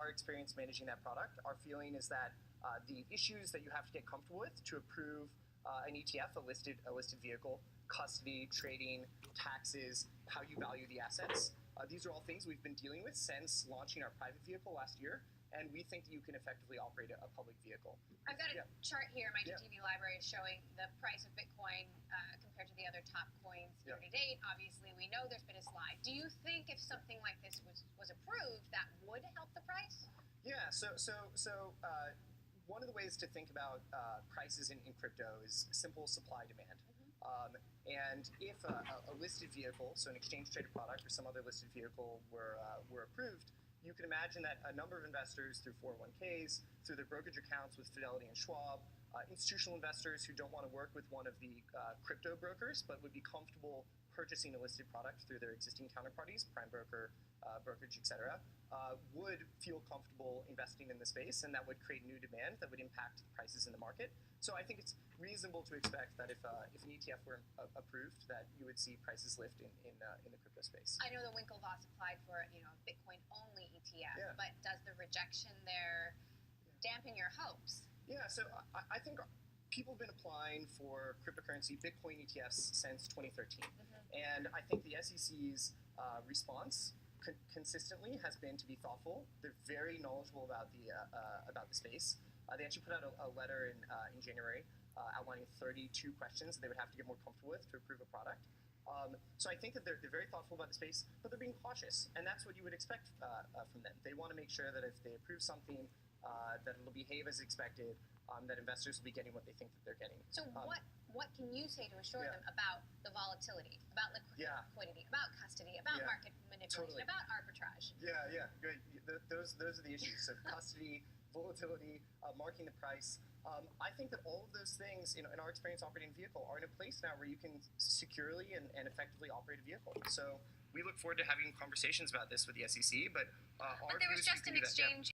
our experience managing that product, our feeling is that the issues that you have to get comfortable with to approve an ETF, a listed vehicle, custody, trading, taxes, how you value the assets, these are all things we've been dealing with since launching our private vehicle last year, and we think that you can effectively operate a public vehicle. I've got a chart here. My GTV library is showing the price of Bitcoin compared to the other top coins year to date. Obviously, we know there's been a slide. Do you think if something like this was approved, that would help the price? Yeah. So one of the ways to think about prices in crypto is simple supply demand. And if a listed vehicle, so an exchange-traded product or some other listed vehicle were approved, you can imagine that a number of investors through 401ks, through their brokerage accounts with Fidelity and Schwab, institutional investors who don't want to work with one of the crypto brokers but would be comfortable purchasing a listed product through their existing counterparties, prime broker, brokerage, etc., would feel comfortable investing in the space, and that would create new demand that would impact prices in the market. So I think it's reasonable to expect that if an ETF were approved, that you would see prices lift in the crypto space. I know the Winklevoss applied for a Bitcoin-only ETF, but does the rejection there dampen your hopes? Yeah, so I think people have been applying for cryptocurrency Bitcoin ETFs since 2013, and I think the SEC's response consistently has been to be thoughtful. They're very knowledgeable about the space. They actually put out a letter in January outlining 32 questions that they would have to get more comfortable with to approve a product. So I think that they're very thoughtful about the space, but they're being cautious, and that's what you would expect from them. They want to make sure that if they approve something, that it'll behave as expected, that investors will be getting what they think that they're getting. So what can you say to assure them about the volatility, about liquidity, about custody, about market manipulation, about arbitrage? Yeah, good. Those are the issues. So custody, volatility, marking the price. I think that all of those things, in our experience operating a vehicle, are in a place now where you can securely and effectively operate a vehicle. So we look forward to having conversations about this with the SEC, but there was just an exchange